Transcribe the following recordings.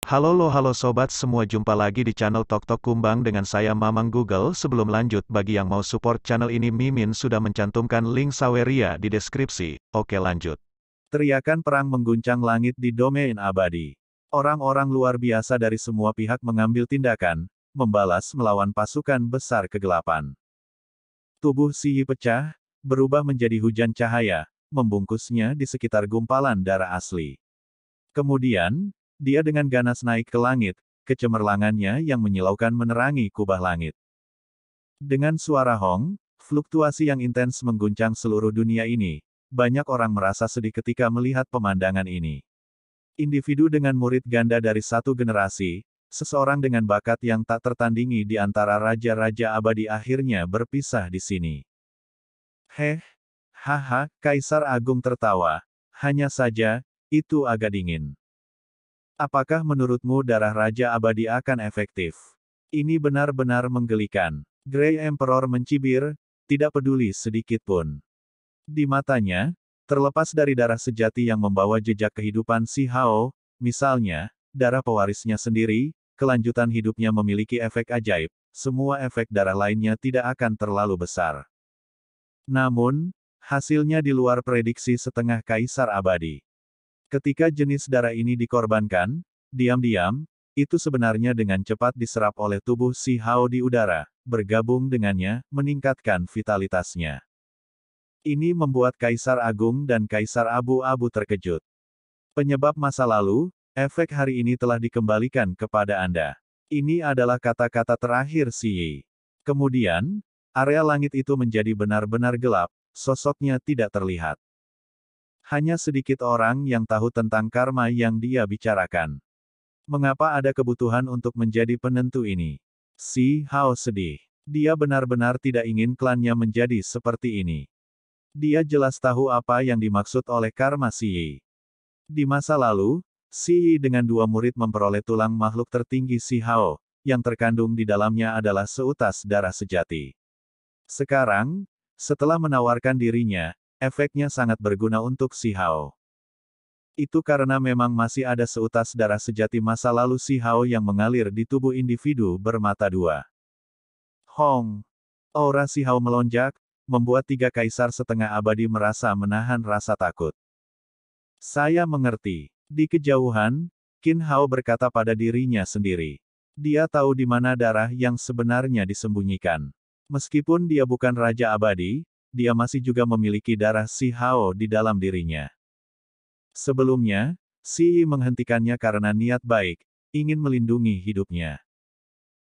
Halo sobat semua, jumpa lagi di channel Tok Tok Kumbang dengan saya Mamang Google. Sebelum lanjut, bagi yang mau support channel ini, Mimin sudah mencantumkan link Saweria di deskripsi. Oke, lanjut. Teriakan perang mengguncang langit di domain abadi. Orang-orang luar biasa dari semua pihak mengambil tindakan, membalas melawan pasukan besar kegelapan. Tubuh Si Yi pecah, berubah menjadi hujan cahaya, membungkusnya di sekitar gumpalan darah asli. Kemudian, dia dengan ganas naik ke langit, kecemerlangannya yang menyilaukan menerangi kubah langit. Dengan suara hong, fluktuasi yang intens mengguncang seluruh dunia ini, banyak orang merasa sedih ketika melihat pemandangan ini. Individu dengan murid ganda dari satu generasi, seseorang dengan bakat yang tak tertandingi di antara raja-raja abadi akhirnya berpisah di sini. Heh, haha, Kaisar Agung tertawa. Hanya saja, itu agak dingin. Apakah menurutmu darah Raja Abadi akan efektif? Ini benar-benar menggelikan. Grey Emperor mencibir, tidak peduli sedikit pun. Di matanya, terlepas dari darah sejati yang membawa jejak kehidupan Si Hao, misalnya, darah pewarisnya sendiri, kelanjutan hidupnya memiliki efek ajaib, semua efek darah lainnya tidak akan terlalu besar. Namun, hasilnya di luar prediksi setengah Kaisar Abadi. Ketika jenis darah ini dikorbankan, diam-diam, itu sebenarnya dengan cepat diserap oleh tubuh Si Hao di udara, bergabung dengannya, meningkatkan vitalitasnya. Ini membuat Kaisar Agung dan Kaisar Abu-Abu terkejut. Penyebab masa lalu, efek hari ini telah dikembalikan kepada Anda. Ini adalah kata-kata terakhir Si Yi. Kemudian, area langit itu menjadi benar-benar gelap, sosoknya tidak terlihat. Hanya sedikit orang yang tahu tentang karma yang dia bicarakan. Mengapa ada kebutuhan untuk menjadi penentu ini? Si Hao sedih. Dia benar-benar tidak ingin klannya menjadi seperti ini. Dia jelas tahu apa yang dimaksud oleh karma Si Yi. Di masa lalu, Si Yi dengan dua murid memperoleh tulang makhluk tertinggi Si Hao, yang terkandung di dalamnya adalah seutas darah sejati. Sekarang, setelah menawarkan dirinya, efeknya sangat berguna untuk Si Hao. Itu karena memang masih ada seutas darah sejati masa lalu Si Hao yang mengalir di tubuh individu bermata dua. Hong! Aura Si Hao melonjak, membuat tiga kaisar setengah abadi merasa menahan rasa takut. Saya mengerti. Di kejauhan, Qin Hao berkata pada dirinya sendiri. Dia tahu di mana darah yang sebenarnya disembunyikan. Meskipun dia bukan Raja Abadi, dia masih juga memiliki darah Si Hao di dalam dirinya. Sebelumnya, Si Yi menghentikannya karena niat baik, ingin melindungi hidupnya.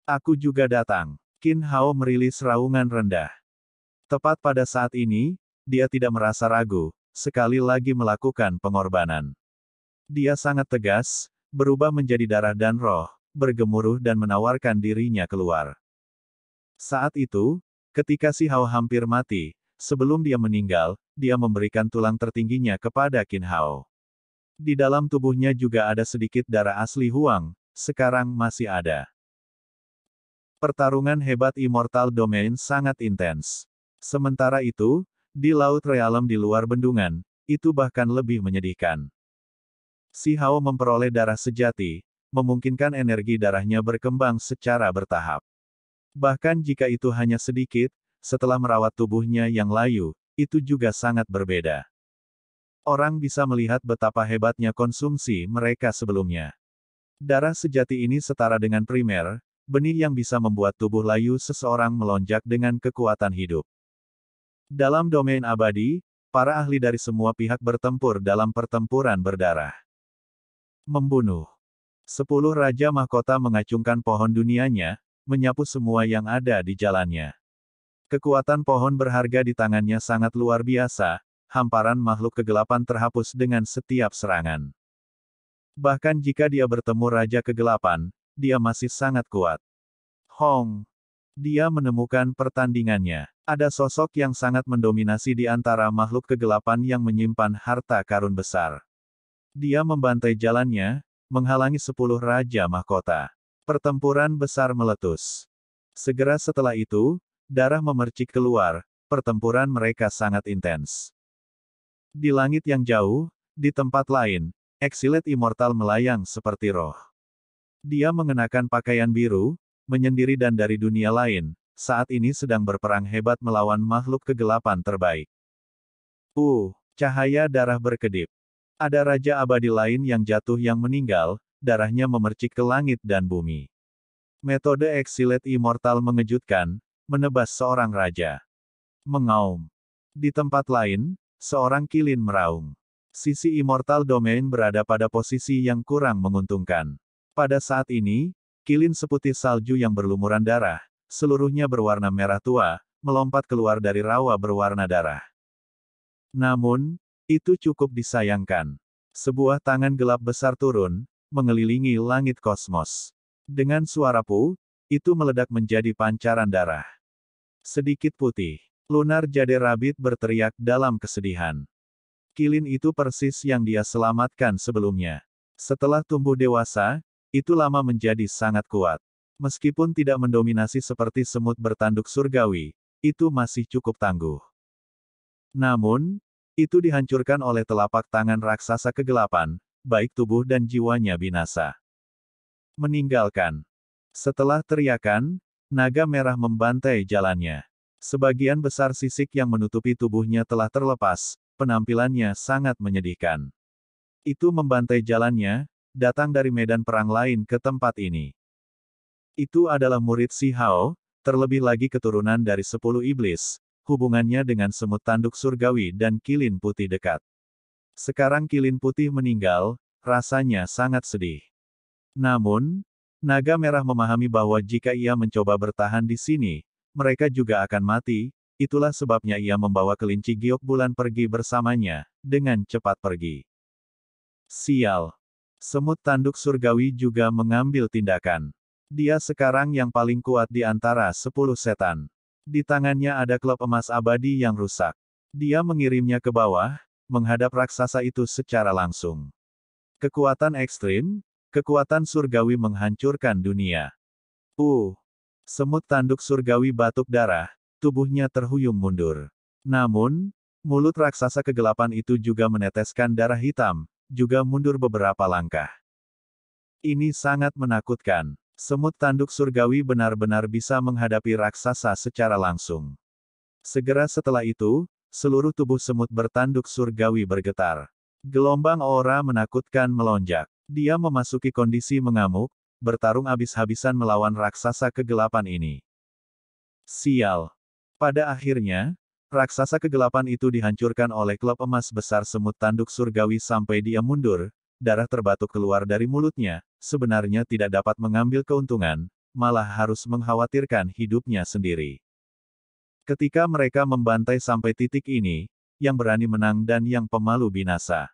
Aku juga datang. Qin Hao merilis raungan rendah. Tepat pada saat ini, dia tidak merasa ragu, sekali lagi melakukan pengorbanan. Dia sangat tegas, berubah menjadi darah dan roh, bergemuruh dan menawarkan dirinya keluar. Saat itu, ketika Si Hao hampir mati, sebelum dia meninggal, dia memberikan tulang tertingginya kepada Qin Hao. Di dalam tubuhnya juga ada sedikit darah asli Huang, sekarang masih ada. Pertarungan hebat Immortal Domain sangat intens. Sementara itu, di Laut Realem di luar bendungan, itu bahkan lebih menyedihkan. Si Hao memperoleh darah sejati, memungkinkan energi darahnya berkembang secara bertahap. Bahkan jika itu hanya sedikit, setelah merawat tubuhnya yang layu, itu juga sangat berbeda. Orang bisa melihat betapa hebatnya konsumsi mereka sebelumnya. Darah sejati ini setara dengan primer, benih yang bisa membuat tubuh layu seseorang melonjak dengan kekuatan hidup. Dalam domain abadi, para ahli dari semua pihak bertempur dalam pertempuran berdarah. Membunuh. 10 Raja Mahkota mengacungkan pohon dunianya, menyapu semua yang ada di jalannya. Kekuatan pohon berharga di tangannya sangat luar biasa, hamparan makhluk kegelapan terhapus dengan setiap serangan. Bahkan jika dia bertemu Raja Kegelapan, dia masih sangat kuat. Hong! Dia menemukan pertandingannya. Ada sosok yang sangat mendominasi di antara makhluk kegelapan yang menyimpan harta karun besar. Dia membantai jalannya, menghalangi 10 Raja Mahkota. Pertempuran besar meletus. Segera setelah itu, darah memercik keluar, pertempuran mereka sangat intens. Di langit yang jauh, di tempat lain, Exiled Immortal melayang seperti roh. Dia mengenakan pakaian biru, menyendiri dan dari dunia lain, saat ini sedang berperang hebat melawan makhluk kegelapan terbaik. Cahaya darah berkedip. Ada raja abadi lain yang jatuh yang meninggal, darahnya memercik ke langit dan bumi. Metode Exiled Immortal mengejutkan, menebas seorang raja. Mengaum. Di tempat lain, seorang kilin meraung. Sisi Immortal Domain berada pada posisi yang kurang menguntungkan. Pada saat ini, kilin seputih salju yang berlumuran darah, seluruhnya berwarna merah tua, melompat keluar dari rawa berwarna darah. Namun, itu cukup disayangkan. Sebuah tangan gelap besar turun, mengelilingi langit kosmos. Dengan suara itu meledak menjadi pancaran darah. Sedikit putih. Lunar Jade Rabbit berteriak dalam kesedihan. Kilin itu persis yang dia selamatkan sebelumnya. Setelah tumbuh dewasa, itu lama menjadi sangat kuat. Meskipun tidak mendominasi seperti semut bertanduk surgawi, itu masih cukup tangguh. Namun, itu dihancurkan oleh telapak tangan raksasa kegelapan, baik tubuh dan jiwanya binasa. Meninggalkan. Setelah teriakan, naga merah membantai jalannya. Sebagian besar sisik yang menutupi tubuhnya telah terlepas, penampilannya sangat menyedihkan. Itu membantai jalannya, datang dari medan perang lain ke tempat ini. Itu adalah murid Si Hao, terlebih lagi keturunan dari 10 iblis, hubungannya dengan semut tanduk surgawi dan kilin putih dekat. Sekarang kilin putih meninggal, rasanya sangat sedih. Namun, naga merah memahami bahwa jika ia mencoba bertahan di sini, mereka juga akan mati, itulah sebabnya ia membawa kelinci giok bulan pergi bersamanya, dengan cepat pergi. Sial. Semut tanduk surgawi juga mengambil tindakan. Dia sekarang yang paling kuat di antara 10 setan. Di tangannya ada klub emas abadi yang rusak. Dia mengirimnya ke bawah, menghadap raksasa itu secara langsung. Kekuatan ekstrim, kekuatan surgawi menghancurkan dunia. Semut tanduk surgawi batuk darah, tubuhnya terhuyung mundur. Namun, mulut raksasa kegelapan itu juga meneteskan darah hitam, juga mundur beberapa langkah. Ini sangat menakutkan. Semut tanduk surgawi benar-benar bisa menghadapi raksasa secara langsung. Segera setelah itu, seluruh tubuh semut bertanduk surgawi bergetar. Gelombang aura menakutkan melonjak. Dia memasuki kondisi mengamuk, bertarung habis-habisan melawan raksasa kegelapan ini. Sial. Pada akhirnya, raksasa kegelapan itu dihancurkan oleh klub emas besar semut tanduk surgawi sampai dia mundur, darah terbatuk keluar dari mulutnya, sebenarnya tidak dapat mengambil keuntungan, malah harus mengkhawatirkan hidupnya sendiri. Ketika mereka membantai sampai titik ini, yang berani menang dan yang pemalu binasa.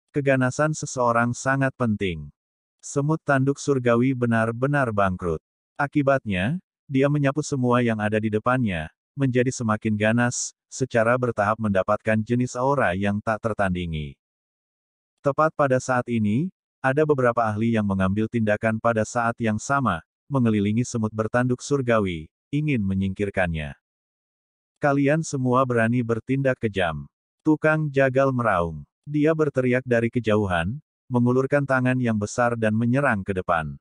Keganasan seseorang sangat penting. Semut tanduk surgawi benar-benar bangkrut. Akibatnya, dia menyapu semua yang ada di depannya, menjadi semakin ganas, secara bertahap mendapatkan jenis aura yang tak tertandingi. Tepat pada saat ini, ada beberapa ahli yang mengambil tindakan pada saat yang sama, mengelilingi semut bertanduk surgawi, ingin menyingkirkannya. Kalian semua berani bertindak kejam. Tukang jagal meraung. Dia berteriak dari kejauhan, mengulurkan tangan yang besar dan menyerang ke depan.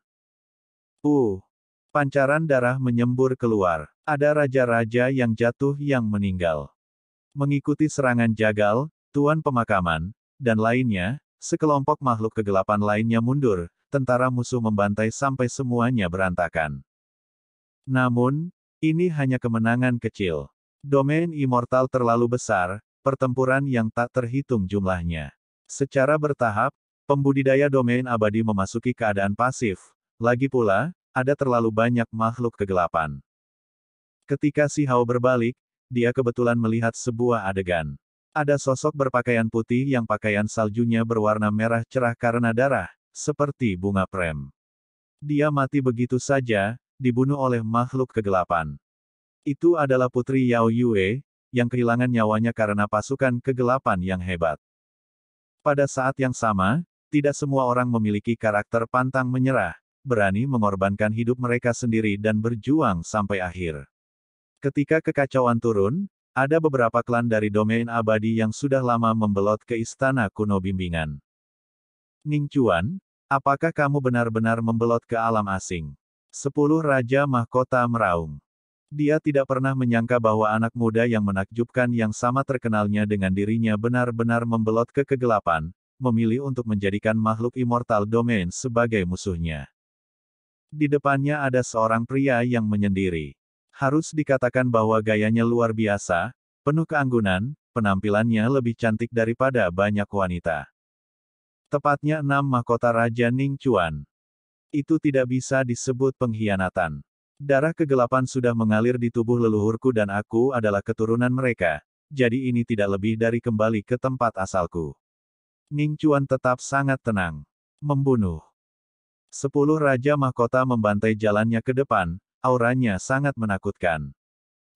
Pancaran darah menyembur keluar. Ada raja-raja yang jatuh yang meninggal. Mengikuti serangan jagal, tuan pemakaman, dan lainnya, sekelompok makhluk kegelapan lainnya mundur, tentara musuh membantai sampai semuanya berantakan. Namun, ini hanya kemenangan kecil. Domain immortal terlalu besar, pertempuran yang tak terhitung jumlahnya. Secara bertahap, pembudidaya domain abadi memasuki keadaan pasif, lagi pula, ada terlalu banyak makhluk kegelapan. Ketika Si Hao berbalik, dia kebetulan melihat sebuah adegan. Ada sosok berpakaian putih yang pakaian saljunya berwarna merah cerah karena darah, seperti bunga prem. Dia mati begitu saja, dibunuh oleh makhluk kegelapan. Itu adalah Putri Yao Yue, yang kehilangan nyawanya karena pasukan kegelapan yang hebat. Pada saat yang sama, tidak semua orang memiliki karakter pantang menyerah, berani mengorbankan hidup mereka sendiri dan berjuang sampai akhir. Ketika kekacauan turun, ada beberapa klan dari domain abadi yang sudah lama membelot ke istana kuno bimbingan. Ning Chuan, Apakah kamu benar-benar membelot ke alam asing? 10 Raja Mahkota meraung. Dia tidak pernah menyangka bahwa anak muda yang menakjubkan yang sama terkenalnya dengan dirinya benar-benar membelot ke kegelapan, memilih untuk menjadikan makhluk immortal domain sebagai musuhnya. Di depannya ada seorang pria yang menyendiri. Harus dikatakan bahwa gayanya luar biasa, penuh keanggunan, penampilannya lebih cantik daripada banyak wanita. Tepatnya 6 mahkota Raja Ning Chuan. Itu tidak bisa disebut pengkhianatan. Darah kegelapan sudah mengalir di tubuh leluhurku dan aku adalah keturunan mereka, jadi ini tidak lebih dari kembali ke tempat asalku. Ning Chuan tetap sangat tenang. Membunuh. 10 Raja Mahkota membantai jalannya ke depan, auranya sangat menakutkan.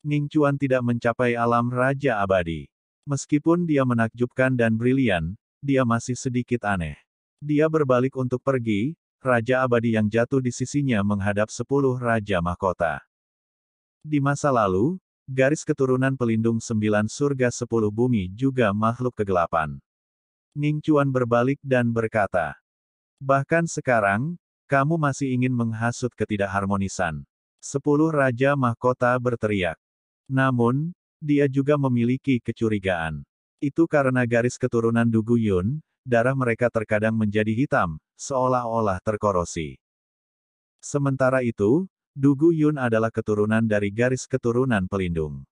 Ning Chuan tidak mencapai alam Raja Abadi. Meskipun dia menakjubkan dan brilian, dia masih sedikit aneh. Dia berbalik untuk pergi, Raja Abadi yang jatuh di sisinya menghadap 10 Raja Mahkota. Di masa lalu, garis keturunan pelindung 9 surga 10 bumi juga makhluk kegelapan. Ning Chuan berbalik dan berkata, "Bahkan sekarang, kamu masih ingin menghasut ketidakharmonisan." 10 Raja Mahkota berteriak. Namun, dia juga memiliki kecurigaan. Itu karena garis keturunan Du Guyun, darah mereka terkadang menjadi hitam, seolah-olah terkorosi. Sementara itu, Du Guyun adalah keturunan dari garis keturunan pelindung.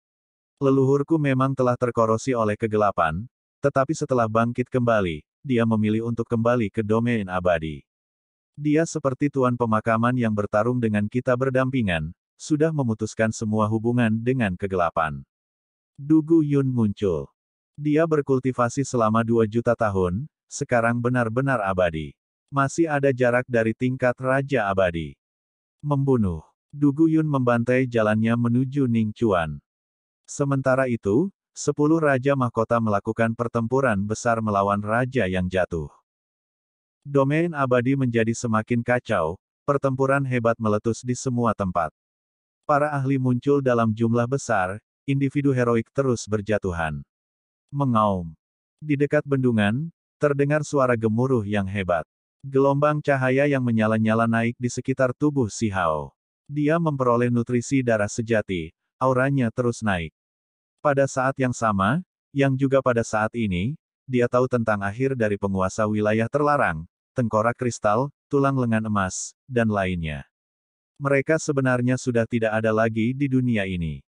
Leluhurku memang telah terkorosi oleh kegelapan, tetapi setelah bangkit kembali, dia memilih untuk kembali ke domain abadi. Dia seperti tuan pemakaman yang bertarung dengan kita berdampingan, sudah memutuskan semua hubungan dengan kegelapan. Du Guyun muncul. Dia berkultivasi selama 2 juta tahun, sekarang benar-benar abadi. Masih ada jarak dari tingkat Raja Abadi. Membunuh. Du Guyun membantai jalannya menuju Ning Chuan. Sementara itu, 10 Raja Mahkota melakukan pertempuran besar melawan Raja yang jatuh. Domain abadi menjadi semakin kacau, pertempuran hebat meletus di semua tempat. Para ahli muncul dalam jumlah besar, individu heroik terus berjatuhan. Mengaum. Di dekat bendungan, terdengar suara gemuruh yang hebat. Gelombang cahaya yang menyala-nyala naik di sekitar tubuh si Hao. Dia memperoleh nutrisi darah sejati, auranya terus naik. Pada saat yang sama, yang juga pada saat ini, dia tahu tentang akhir dari penguasa wilayah terlarang, tengkorak kristal, tulang lengan emas, dan lainnya. Mereka sebenarnya sudah tidak ada lagi di dunia ini.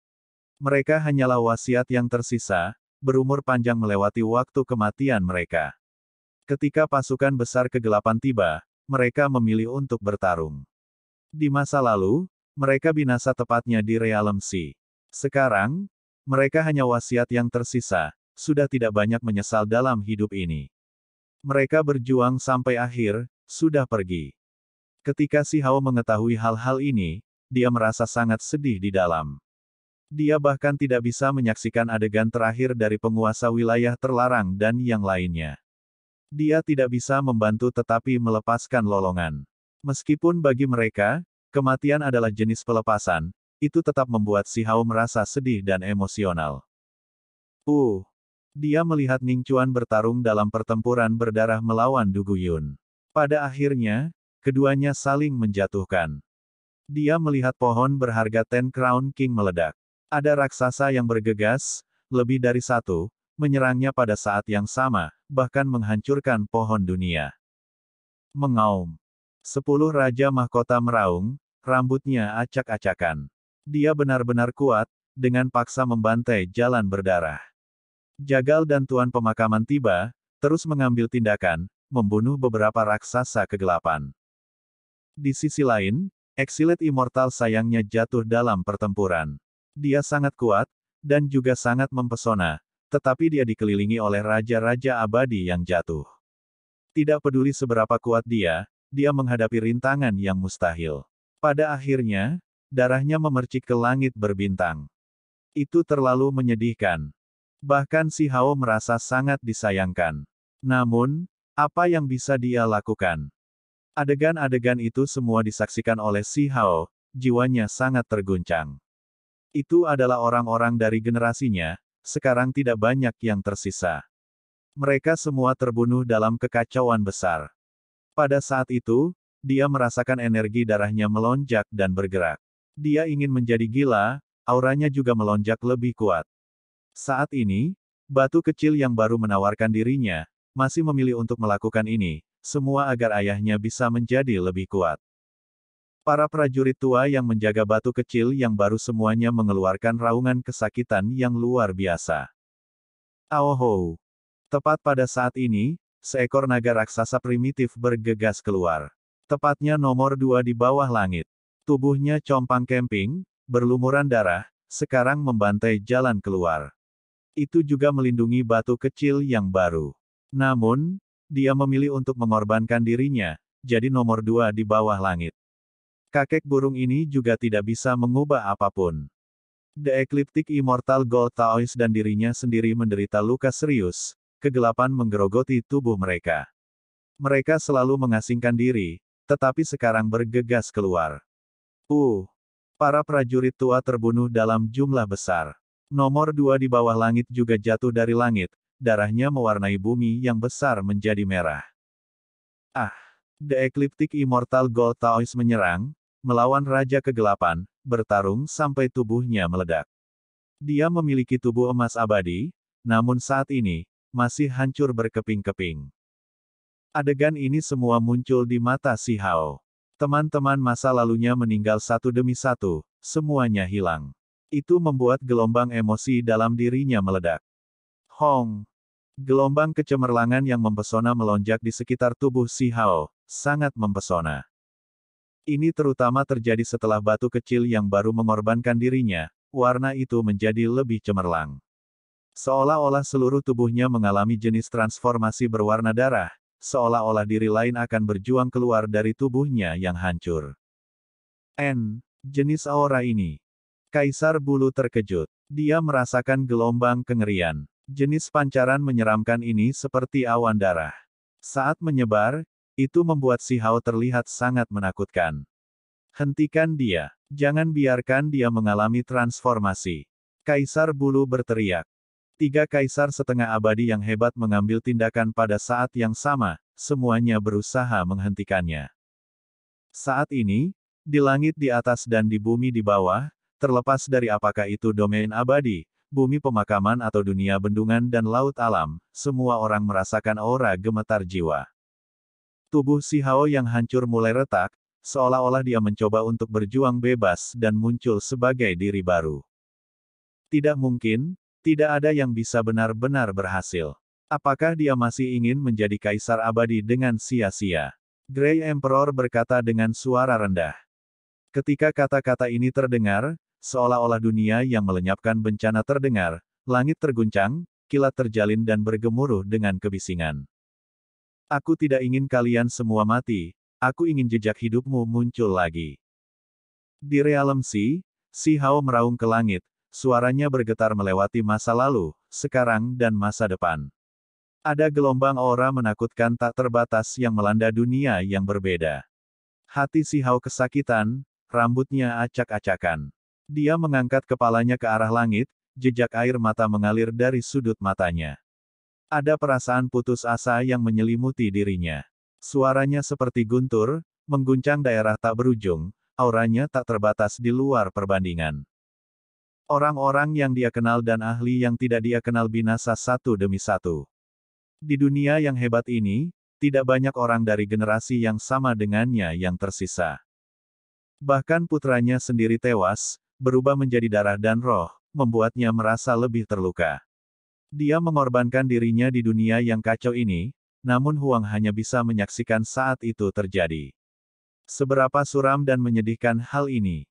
Mereka hanyalah wasiat yang tersisa, berumur panjang melewati waktu kematian mereka. Ketika pasukan besar kegelapan tiba, mereka memilih untuk bertarung. Di masa lalu, mereka binasa tepatnya di Realm Sea. Sekarang, mereka hanya wasiat yang tersisa, sudah tidak banyak menyesal dalam hidup ini. Mereka berjuang sampai akhir, sudah pergi. Ketika si Hao mengetahui hal-hal ini, dia merasa sangat sedih di dalam. Dia bahkan tidak bisa menyaksikan adegan terakhir dari penguasa wilayah terlarang dan yang lainnya. Dia tidak bisa membantu tetapi melepaskan lolongan. Meskipun bagi mereka, kematian adalah jenis pelepasan, itu tetap membuat si Hao merasa sedih dan emosional. Dia melihat Ning Chuan bertarung dalam pertempuran berdarah melawan Du Guyun. Pada akhirnya, keduanya saling menjatuhkan. Dia melihat pohon berharga Ten Crown King meledak. Ada raksasa yang bergegas, lebih dari satu, menyerangnya pada saat yang sama, bahkan menghancurkan pohon dunia. Mengaum. 10 Raja Mahkota meraung, rambutnya acak-acakan. Dia benar-benar kuat, dengan paksa membantai jalan berdarah. Jagal dan Tuan Pemakaman tiba, terus mengambil tindakan, membunuh beberapa raksasa kegelapan. Di sisi lain, Exiled Immortal sayangnya jatuh dalam pertempuran. Dia sangat kuat, dan juga sangat mempesona, tetapi dia dikelilingi oleh raja-raja abadi yang jatuh. Tidak peduli seberapa kuat dia menghadapi rintangan yang mustahil. Pada akhirnya, darahnya memercik ke langit berbintang. Itu terlalu menyedihkan. Bahkan si Hao merasa sangat disayangkan. Namun, apa yang bisa dia lakukan? Adegan-adegan itu semua disaksikan oleh si Hao, jiwanya sangat terguncang. Itu adalah orang-orang dari generasinya, sekarang tidak banyak yang tersisa. Mereka semua terbunuh dalam kekacauan besar. Pada saat itu, dia merasakan energi darahnya melonjak dan bergerak. Dia ingin menjadi gila, auranya juga melonjak lebih kuat. Saat ini, batu kecil yang baru menawarkan dirinya, masih memilih untuk melakukan ini, semua agar ayahnya bisa menjadi lebih kuat. Para prajurit tua yang menjaga batu kecil yang baru semuanya mengeluarkan raungan kesakitan yang luar biasa. Aohou! Tepat pada saat ini, seekor naga raksasa primitif bergegas keluar. Tepatnya nomor 2 di bawah langit. Tubuhnya compang-camping, berlumuran darah, sekarang membantai jalan keluar. Itu juga melindungi batu kecil yang baru. Namun, dia memilih untuk mengorbankan dirinya, jadi nomor 2 di bawah langit. Kakek burung ini juga tidak bisa mengubah apapun. The Ecliptic Immortal Gold Taoist dan dirinya sendiri menderita luka serius, kegelapan menggerogoti tubuh mereka. Mereka selalu mengasingkan diri, tetapi sekarang bergegas keluar. Para prajurit tua terbunuh dalam jumlah besar. Nomor 2 di bawah langit juga jatuh dari langit, darahnya mewarnai bumi yang besar menjadi merah. The Ecliptic Immortal Gold Taoist menyerang, melawan Raja Kegelapan, bertarung sampai tubuhnya meledak. Dia memiliki tubuh emas abadi, namun saat ini, masih hancur berkeping-keping. Adegan ini semua muncul di mata Si Hao. Teman-teman masa lalunya meninggal satu demi satu, semuanya hilang. Itu membuat gelombang emosi dalam dirinya meledak. Hong! Gelombang kecemerlangan yang mempesona melonjak di sekitar tubuh Si Hao, sangat mempesona. Ini terutama terjadi setelah batu kecil yang baru mengorbankan dirinya, warna itu menjadi lebih cemerlang. Seolah-olah seluruh tubuhnya mengalami jenis transformasi berwarna darah, seolah-olah diri lain akan berjuang keluar dari tubuhnya yang hancur. Jenis aura ini. Kaisar Bulu terkejut. Dia merasakan gelombang kengerian. Jenis pancaran menyeramkan ini seperti awan darah. Saat menyebar, itu membuat Si Hao terlihat sangat menakutkan. Hentikan dia. Jangan biarkan dia mengalami transformasi. Kaisar Bulu berteriak. 3 kaisar setengah abadi yang hebat mengambil tindakan pada saat yang sama, semuanya berusaha menghentikannya. Saat ini, di langit di atas dan di bumi di bawah, terlepas dari apakah itu domain abadi, bumi pemakaman atau dunia bendungan dan laut alam, semua orang merasakan aura gemetar jiwa. Tubuh Si Hao yang hancur mulai retak, seolah-olah dia mencoba untuk berjuang bebas dan muncul sebagai diri baru. Tidak mungkin, tidak ada yang bisa benar-benar berhasil. Apakah dia masih ingin menjadi kaisar abadi dengan sia-sia? Grey Emperor berkata dengan suara rendah. Ketika kata-kata ini terdengar, seolah-olah dunia yang melenyapkan bencana terdengar, langit terguncang, kilat terjalin dan bergemuruh dengan kebisingan. Aku tidak ingin kalian semua mati, aku ingin jejak hidupmu muncul lagi. Di Realm Sea, Si Hao meraung ke langit, suaranya bergetar melewati masa lalu, sekarang dan masa depan. Ada gelombang aura menakutkan tak terbatas yang melanda dunia yang berbeda. Hati Si Hao kesakitan, rambutnya acak-acakan. Dia mengangkat kepalanya ke arah langit, jejak air mata mengalir dari sudut matanya. Ada perasaan putus asa yang menyelimuti dirinya. Suaranya seperti guntur, mengguncang daerah tak berujung, auranya tak terbatas di luar perbandingan. Orang-orang yang dia kenal dan ahli yang tidak dia kenal binasa satu demi satu. Di dunia yang hebat ini, tidak banyak orang dari generasi yang sama dengannya yang tersisa. Bahkan putranya sendiri tewas, berubah menjadi darah dan roh, membuatnya merasa lebih terluka. Dia mengorbankan dirinya di dunia yang kacau ini, namun Huang hanya bisa menyaksikan saat itu terjadi. Seberapa suram dan menyedihkan hal ini.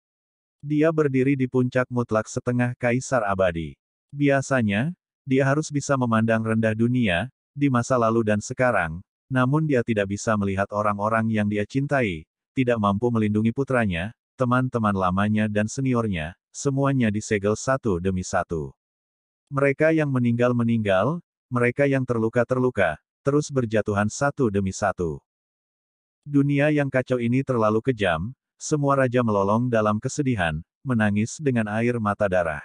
Dia berdiri di puncak mutlak setengah kaisar abadi. Biasanya, dia harus bisa memandang rendah dunia, di masa lalu dan sekarang, namun dia tidak bisa melihat orang-orang yang dia cintai, tidak mampu melindungi putranya, teman-teman lamanya dan seniornya, semuanya disegel satu demi satu. Mereka yang meninggal, mereka yang terluka, terus berjatuhan satu demi satu. Dunia yang kacau ini terlalu kejam, semua raja melolong dalam kesedihan, menangis dengan air mata darah.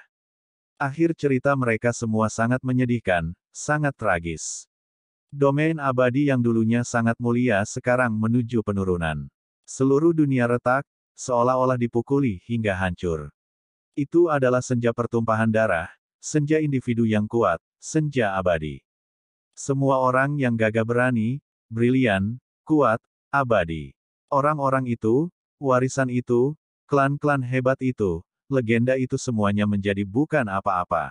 Akhir cerita mereka semua sangat menyedihkan, sangat tragis. Domain abadi yang dulunya sangat mulia sekarang menuju penurunan. Seluruh dunia retak, seolah-olah dipukuli hingga hancur. Itu adalah senja pertumpahan darah, senja individu yang kuat, senja abadi. Semua orang yang gagah berani, brilian, kuat, abadi. Orang-orang itu, warisan itu, klan-klan hebat itu, legenda itu semuanya menjadi bukan apa-apa.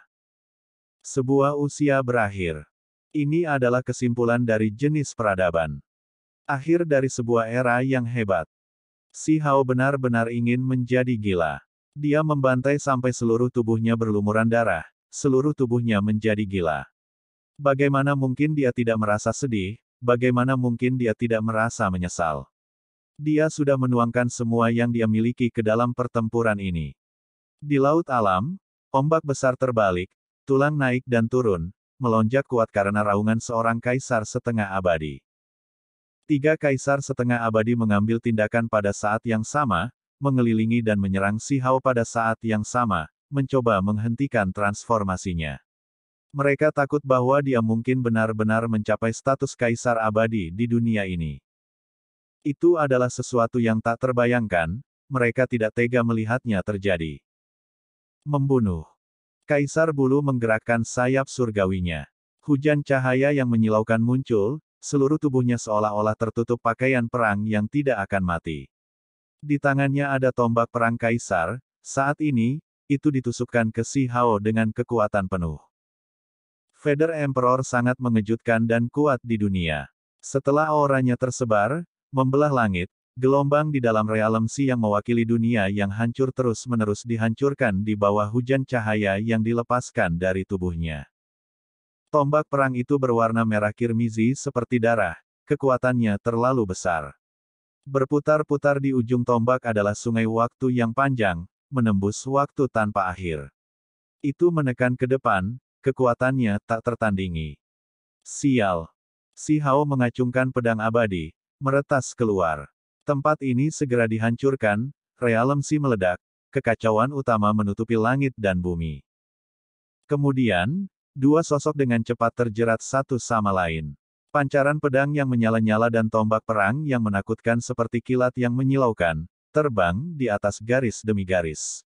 Sebuah usia berakhir. Ini adalah kesimpulan dari jenis peradaban. Akhir dari sebuah era yang hebat. Si Hao benar-benar ingin menjadi gila. Dia membantai sampai seluruh tubuhnya berlumuran darah, seluruh tubuhnya menjadi gila. Bagaimana mungkin dia tidak merasa sedih, bagaimana mungkin dia tidak merasa menyesal. Dia sudah menuangkan semua yang dia miliki ke dalam pertempuran ini. Di laut alam, ombak besar terbalik, tulang naik dan turun, melonjak kuat karena raungan seorang kaisar setengah abadi. 3 kaisar setengah abadi mengambil tindakan pada saat yang sama, mengelilingi dan menyerang Si Hao pada saat yang sama, mencoba menghentikan transformasinya. Mereka takut bahwa dia mungkin benar-benar mencapai status kaisar abadi di dunia ini. Itu adalah sesuatu yang tak terbayangkan, mereka tidak tega melihatnya terjadi. Membunuh. Kaisar Bulu menggerakkan sayap surgawinya. Hujan cahaya yang menyilaukan muncul, seluruh tubuhnya seolah-olah tertutup pakaian perang yang tidak akan mati. Di tangannya ada tombak perang kaisar, saat ini, itu ditusukkan ke Si Hao dengan kekuatan penuh. Feather Emperor sangat mengejutkan dan kuat di dunia. Setelah auranya tersebar, membelah langit, gelombang di dalam realem Si yang mewakili dunia yang hancur terus-menerus dihancurkan di bawah hujan cahaya yang dilepaskan dari tubuhnya. Tombak perang itu berwarna merah kirmizi seperti darah, kekuatannya terlalu besar. Berputar-putar di ujung tombak adalah sungai waktu yang panjang, menembus waktu tanpa akhir. Itu menekan ke depan, kekuatannya tak tertandingi. Sial. Si Hao mengacungkan pedang abadi, meretas keluar. Tempat ini segera dihancurkan, realem Si meledak, kekacauan utama menutupi langit dan bumi. Kemudian, 2 sosok dengan cepat terjerat satu sama lain. Pancaran pedang yang menyala-nyala dan tombak perang yang menakutkan seperti kilat yang menyilaukan, terbang di atas garis demi garis.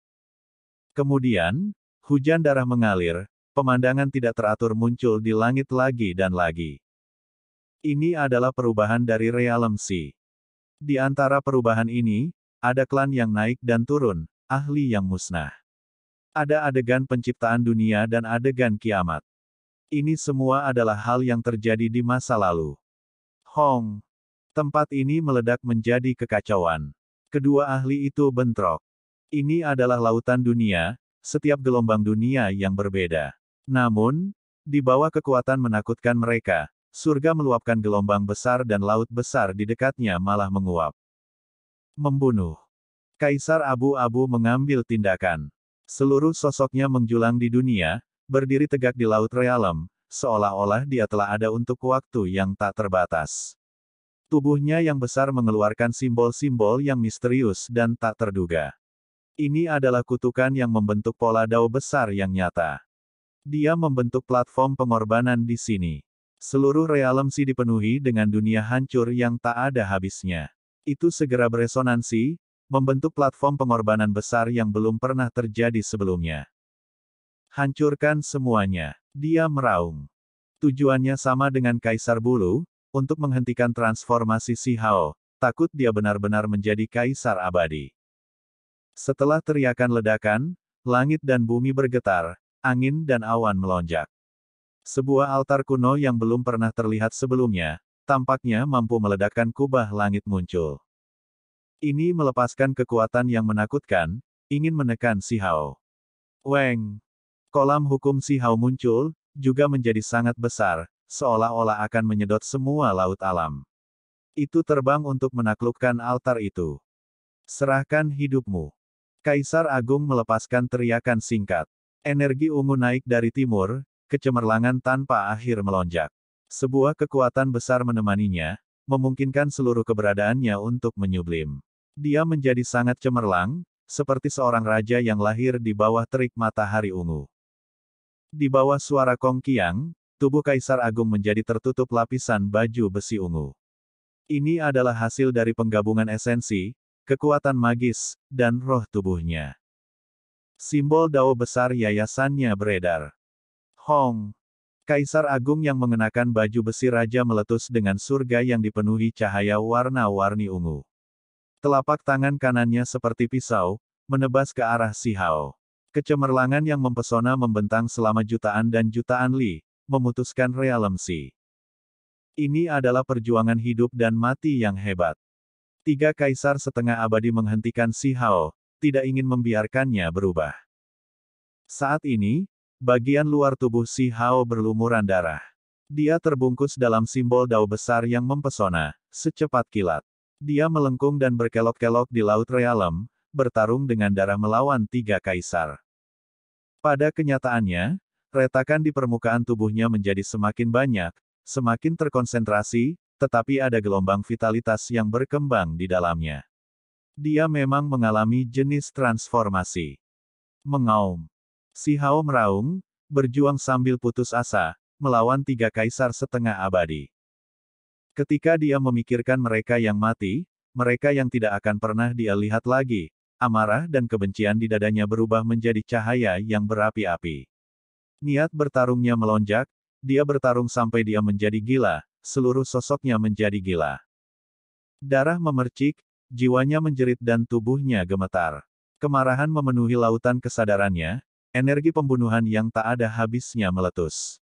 Kemudian, hujan darah mengalir, pemandangan tidak teratur muncul di langit lagi dan lagi. Ini adalah perubahan dari realem Si. Di antara perubahan ini, ada klan yang naik dan turun, ahli yang musnah. Ada adegan penciptaan dunia dan adegan kiamat. Ini semua adalah hal yang terjadi di masa lalu. Hong. Tempat ini meledak menjadi kekacauan. Kedua ahli itu bentrok. Ini adalah lautan dunia, setiap gelombang dunia yang berbeda. Namun, di bawah kekuatan menakutkan mereka, surga meluapkan gelombang besar dan laut besar di dekatnya malah menguap. Membunuh. Kaisar Abu-Abu mengambil tindakan. Seluruh sosoknya menjulang di dunia, berdiri tegak di laut realem, seolah-olah dia telah ada untuk waktu yang tak terbatas. Tubuhnya yang besar mengeluarkan simbol-simbol yang misterius dan tak terduga. Ini adalah kutukan yang membentuk pola dao besar yang nyata. Dia membentuk platform pengorbanan di sini. Seluruh realem Si dipenuhi dengan dunia hancur yang tak ada habisnya. Itu segera beresonansi, membentuk platform pengorbanan besar yang belum pernah terjadi sebelumnya. Hancurkan semuanya. Dia meraung. Tujuannya sama dengan Kaisar Bulu, untuk menghentikan transformasi Si Hao, takut dia benar-benar menjadi Kaisar Abadi. Setelah teriakan ledakan, langit dan bumi bergetar, angin dan awan melonjak. Sebuah altar kuno yang belum pernah terlihat sebelumnya, tampaknya mampu meledakkan kubah langit muncul. Ini melepaskan kekuatan yang menakutkan, ingin menekan Si Hao. Weng. Kolam hukum Si Hao muncul, juga menjadi sangat besar, seolah-olah akan menyedot semua laut alam. Itu terbang untuk menaklukkan altar itu. Serahkan hidupmu. Kaisar Agung melepaskan teriakan singkat. Energi ungu naik dari timur, kecemerlangan tanpa akhir melonjak. Sebuah kekuatan besar menemaninya, memungkinkan seluruh keberadaannya untuk menyublim. Dia menjadi sangat cemerlang, seperti seorang raja yang lahir di bawah terik matahari ungu. Di bawah suara Kong Qiang, tubuh Kaisar Agung menjadi tertutup lapisan baju besi ungu. Ini adalah hasil dari penggabungan esensi, kekuatan magis, dan roh tubuhnya. Simbol Dao besar yayasannya beredar. Hong! Kaisar Agung yang mengenakan baju besi raja meletus dengan surga yang dipenuhi cahaya warna-warni ungu. Telapak tangan kanannya seperti pisau, menebas ke arah Si Hao. Kecemerlangan yang mempesona membentang selama jutaan dan jutaan li, memutuskan realem Si. Ini adalah perjuangan hidup dan mati yang hebat. 3 kaisar setengah abadi menghentikan Si Hao, tidak ingin membiarkannya berubah. Saat ini, bagian luar tubuh Si Hao berlumuran darah. Dia terbungkus dalam simbol Dao besar yang mempesona, secepat kilat. Dia melengkung dan berkelok-kelok di Laut Realem, bertarung dengan darah melawan 3 kaisar. Pada kenyataannya, retakan di permukaan tubuhnya menjadi semakin banyak, semakin terkonsentrasi, tetapi ada gelombang vitalitas yang berkembang di dalamnya. Dia memang mengalami jenis transformasi. Mengaum. Si Hao meraung, berjuang sambil putus asa, melawan 3 kaisar setengah abadi. Ketika dia memikirkan mereka yang mati, mereka yang tidak akan pernah dia lihat lagi, amarah dan kebencian di dadanya berubah menjadi cahaya yang berapi-api. Niat bertarungnya melonjak, dia bertarung sampai dia menjadi gila, seluruh sosoknya menjadi gila. Darah memercik, jiwanya menjerit dan tubuhnya gemetar. Kemarahan memenuhi lautan kesadarannya, energi pembunuhan yang tak ada habisnya meletus.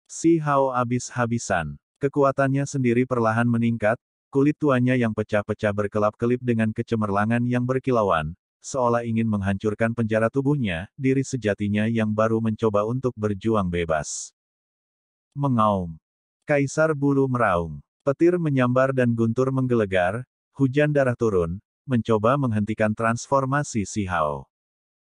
Si Hao habis-habisan. Kekuatannya sendiri perlahan meningkat, kulit tuanya yang pecah-pecah berkelap-kelip dengan kecemerlangan yang berkilauan, seolah ingin menghancurkan penjara tubuhnya, diri sejatinya yang baru mencoba untuk berjuang bebas. Mengaum. Kaisar bulu meraung. Petir menyambar dan guntur menggelegar, hujan darah turun, mencoba menghentikan transformasi Si Hao.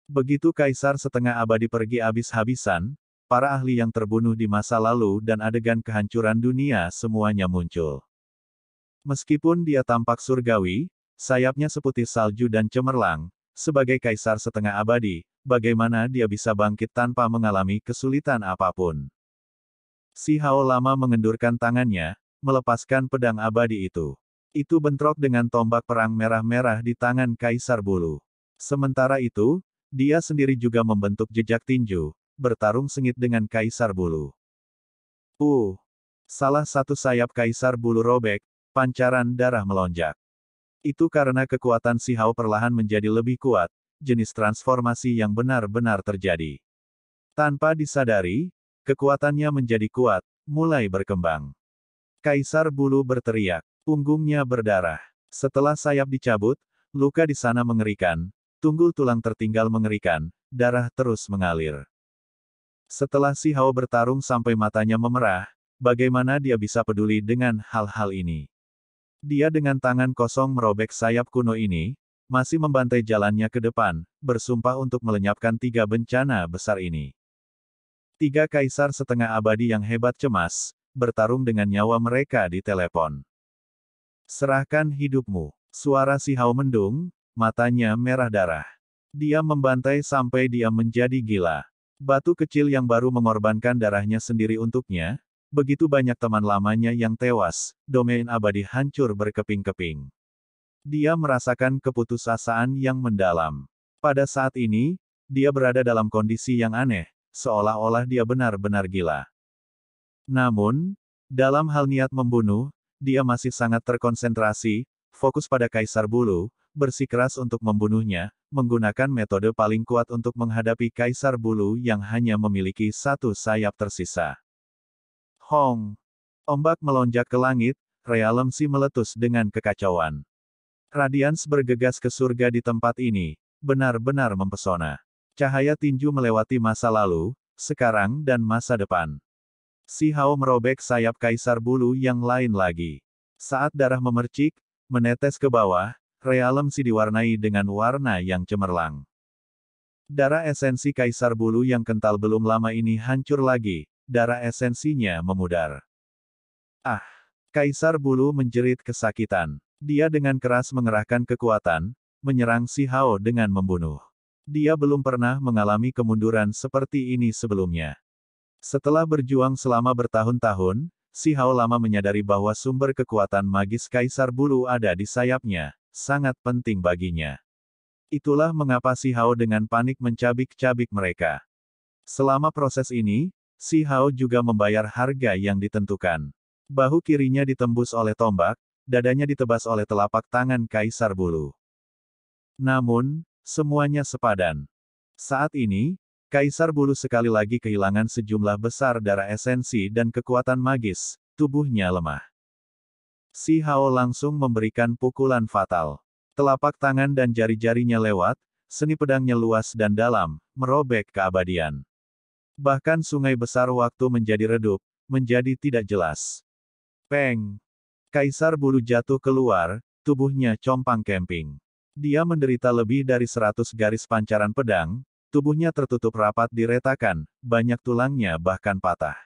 Begitu Kaisar setengah abadi pergi habis-habisan, para ahli yang terbunuh di masa lalu dan adegan kehancuran dunia semuanya muncul. Meskipun dia tampak surgawi, sayapnya seputih salju dan cemerlang, sebagai kaisar setengah abadi, bagaimana dia bisa bangkit tanpa mengalami kesulitan apapun? Si Hao lama mengendurkan tangannya, melepaskan pedang abadi itu. Itu bentrok dengan tombak perang merah-merah di tangan Kaisar Bulu. Sementara itu, dia sendiri juga membentuk jejak tinju, bertarung sengit dengan Kaisar Bulu. Salah satu sayap Kaisar Bulu robek, pancaran darah melonjak. Itu karena kekuatan Si Hao perlahan menjadi lebih kuat, jenis transformasi yang benar-benar terjadi. Tanpa disadari, kekuatannya menjadi kuat, mulai berkembang. Kaisar Bulu berteriak, punggungnya berdarah. Setelah sayap dicabut, luka di sana mengerikan, tunggul tulang tertinggal mengerikan, darah terus mengalir. Setelah Si Hao bertarung sampai matanya memerah, bagaimana dia bisa peduli dengan hal-hal ini? Dia dengan tangan kosong merobek sayap kuno ini, masih membantai jalannya ke depan, bersumpah untuk melenyapkan 3 bencana besar ini. 3 kaisar setengah abadi yang hebat cemas, bertarung dengan nyawa mereka di telepon. Serahkan hidupmu. Suara Si Hao mendung, matanya merah darah. Dia membantai sampai dia menjadi gila. Batu kecil yang baru mengorbankan darahnya sendiri untuknya, begitu banyak teman lamanya yang tewas, domain abadi hancur berkeping-keping. Dia merasakan keputusasaan yang mendalam. Pada saat ini, dia berada dalam kondisi yang aneh, seolah-olah dia benar-benar gila. Namun, dalam hal niat membunuh, dia masih sangat terkonsentrasi, fokus pada Kaisar Bulu, bersikeras untuk membunuhnya, menggunakan metode paling kuat untuk menghadapi Kaisar Bulu yang hanya memiliki 1 sayap tersisa. Hong! Ombak melonjak ke langit, realem Si meletus dengan kekacauan. Radians bergegas ke surga di tempat ini, benar-benar mempesona. Cahaya tinju melewati masa lalu, sekarang dan masa depan. Si Hao merobek sayap Kaisar Bulu yang lain lagi. Saat darah memercik, menetes ke bawah, realem Si diwarnai dengan warna yang cemerlang. Darah esensi Kaisar Bulu yang kental belum lama ini hancur lagi, darah esensinya memudar. Kaisar Bulu menjerit kesakitan. Dia dengan keras mengerahkan kekuatan, menyerang Si Hao dengan membunuh. Dia belum pernah mengalami kemunduran seperti ini sebelumnya. Setelah berjuang selama bertahun-tahun, Si Hao lama menyadari bahwa sumber kekuatan magis Kaisar Bulu ada di sayapnya, sangat penting baginya. Itulah mengapa Si Hao dengan panik mencabik-cabik mereka. Selama proses ini, Si Hao juga membayar harga yang ditentukan. Bahu kirinya ditembus oleh tombak, dadanya ditebas oleh telapak tangan Kaisar Bulu. Namun, semuanya sepadan. Saat ini, Kaisar Bulu sekali lagi kehilangan sejumlah besar darah esensi dan kekuatan magis, tubuhnya lemah. Si Hao langsung memberikan pukulan fatal. Telapak tangan dan jari-jarinya lewat, seni pedangnya luas dan dalam, merobek keabadian. Bahkan sungai besar waktu menjadi redup, menjadi tidak jelas. Peng! Kaisar Bulu jatuh keluar, tubuhnya compang-camping. Dia menderita lebih dari 100 garis pancaran pedang, tubuhnya tertutup rapat diretakan, banyak tulangnya bahkan patah.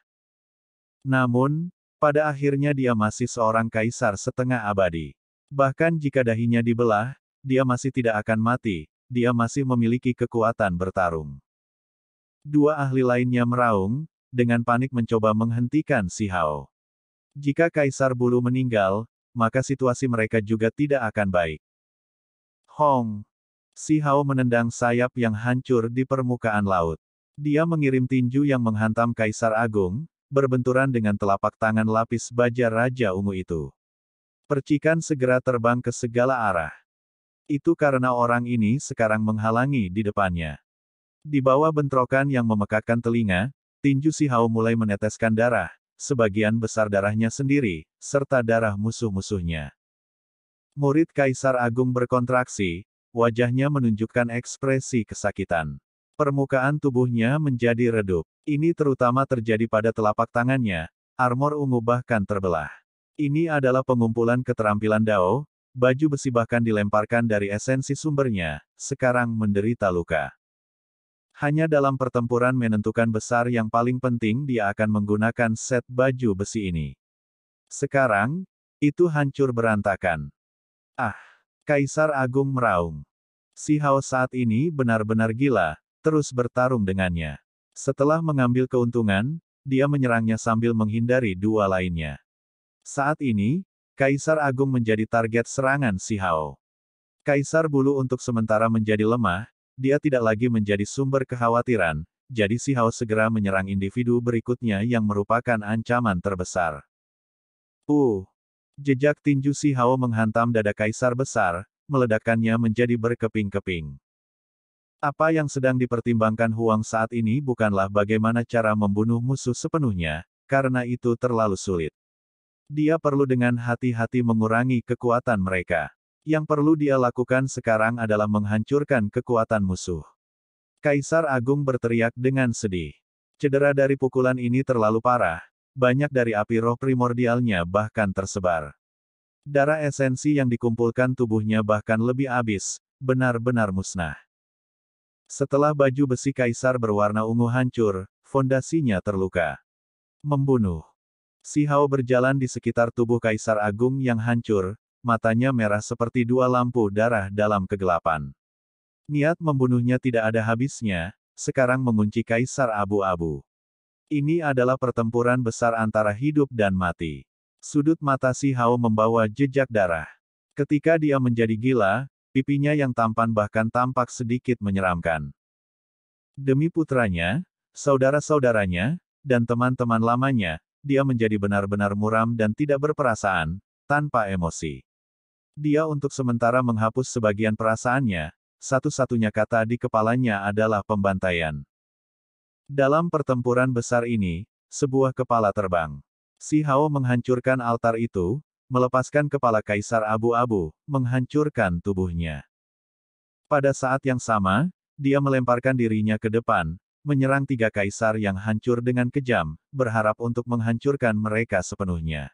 Namun, pada akhirnya dia masih seorang kaisar setengah abadi. Bahkan jika dahinya dibelah, dia masih tidak akan mati, dia masih memiliki kekuatan bertarung. Dua ahli lainnya meraung, dengan panik mencoba menghentikan Si Hao. Jika Kaisar Bulu meninggal, maka situasi mereka juga tidak akan baik. Hong! Si Hao menendang sayap yang hancur di permukaan laut. Dia mengirim tinju yang menghantam Kaisar Agung, berbenturan dengan telapak tangan lapis baja Raja Ungu itu. Percikan segera terbang ke segala arah. Itu karena orang ini sekarang menghalangi di depannya. Di bawah bentrokan yang memekakkan telinga, tinju Si Hao mulai meneteskan darah, sebagian besar darahnya sendiri, serta darah musuh-musuhnya. Murid Kaisar Agung berkontraksi, wajahnya menunjukkan ekspresi kesakitan. Permukaan tubuhnya menjadi redup. Ini terutama terjadi pada telapak tangannya, armor ungu bahkan terbelah. Ini adalah pengumpulan keterampilan Dao, baju besi bahkan dilemparkan dari esensi sumbernya, sekarang menderita luka. Hanya dalam pertempuran menentukan besar yang paling penting dia akan menggunakan set baju besi ini. Sekarang, itu hancur berantakan. Ah! Kaisar Agung meraung. Si Hao saat ini benar-benar gila, terus bertarung dengannya. Setelah mengambil keuntungan, dia menyerangnya sambil menghindari dua lainnya. Saat ini, Kaisar Agung menjadi target serangan Si Hao. Kaisar Bulu untuk sementara menjadi lemah, dia tidak lagi menjadi sumber kekhawatiran, jadi Si Hao segera menyerang individu berikutnya yang merupakan ancaman terbesar. Jejak tinju Si Hao menghantam dada Kaisar Besar, meledakkannya menjadi berkeping-keping. Apa yang sedang dipertimbangkan Huang saat ini bukanlah bagaimana cara membunuh musuh sepenuhnya, karena itu terlalu sulit. Dia perlu dengan hati-hati mengurangi kekuatan mereka. Yang perlu dia lakukan sekarang adalah menghancurkan kekuatan musuh. Kaisar Agung berteriak dengan sedih. Cedera dari pukulan ini terlalu parah, banyak dari api roh primordialnya bahkan tersebar. Darah esensi yang dikumpulkan tubuhnya bahkan lebih habis, benar-benar musnah. Setelah baju besi Kaisar berwarna ungu hancur, fondasinya terluka. Membunuh. Si Hao berjalan di sekitar tubuh Kaisar Agung yang hancur, matanya merah seperti dua lampu darah dalam kegelapan. Niat membunuhnya tidak ada habisnya, sekarang mengunci Kaisar Abu-Abu. Ini adalah pertempuran besar antara hidup dan mati. Sudut mata Si Hao membawa jejak darah. Ketika dia menjadi gila, pipinya yang tampan bahkan tampak sedikit menyeramkan. Demi putranya, saudara-saudaranya, dan teman-teman lamanya, dia menjadi benar-benar muram dan tidak berperasaan, tanpa emosi. Dia untuk sementara menghapus sebagian perasaannya, satu-satunya kata di kepalanya adalah pembantaian. Dalam pertempuran besar ini, sebuah kepala terbang. Si Hao menghancurkan altar itu, melepaskan kepala Kaisar Abu-Abu, menghancurkan tubuhnya. Pada saat yang sama, dia melemparkan dirinya ke depan, menyerang tiga kaisar yang hancur dengan kejam, berharap untuk menghancurkan mereka sepenuhnya.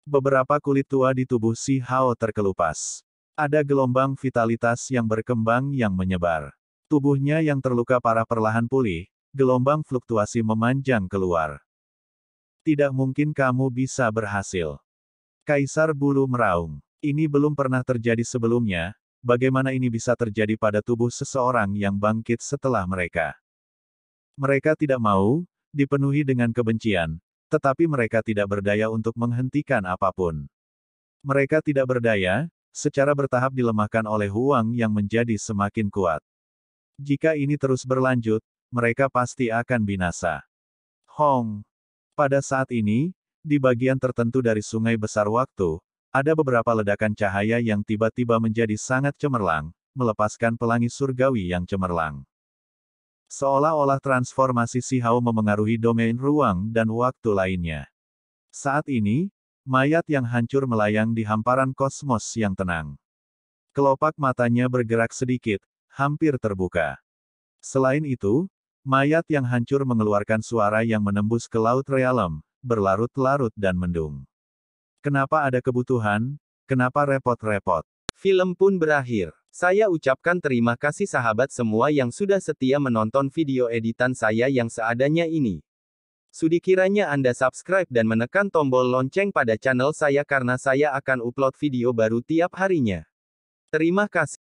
Beberapa kulit tua di tubuh Si Hao terkelupas. Ada gelombang vitalitas yang berkembang yang menyebar. Tubuhnya yang terluka parah perlahan pulih, gelombang fluktuasi memanjang keluar. Tidak mungkin kamu bisa berhasil. Kaisar Bulu meraung. Ini belum pernah terjadi sebelumnya, bagaimana ini bisa terjadi pada tubuh seseorang yang bangkit setelah mereka? Mereka tidak mau, dipenuhi dengan kebencian, tetapi mereka tidak berdaya untuk menghentikan apapun. Mereka tidak berdaya, secara bertahap dilemahkan oleh Huang yang menjadi semakin kuat. Jika ini terus berlanjut, mereka pasti akan binasa. Hong. Pada saat ini, di bagian tertentu dari sungai besar waktu, ada beberapa ledakan cahaya yang tiba-tiba menjadi sangat cemerlang, melepaskan pelangi surgawi yang cemerlang. Seolah-olah transformasi Si Hao memengaruhi domain ruang dan waktu lainnya. Saat ini, mayat yang hancur melayang di hamparan kosmos yang tenang. Kelopak matanya bergerak sedikit, hampir terbuka. Selain itu, mayat yang hancur mengeluarkan suara yang menembus ke laut realem, berlarut-larut dan mendung. Kenapa ada kebutuhan? Kenapa repot-repot? Film pun berakhir. Saya ucapkan terima kasih sahabat semua yang sudah setia menonton video editan saya yang seadanya ini. Sudi kiranya Anda subscribe dan menekan tombol lonceng pada channel saya karena saya akan upload video baru tiap harinya. Terima kasih.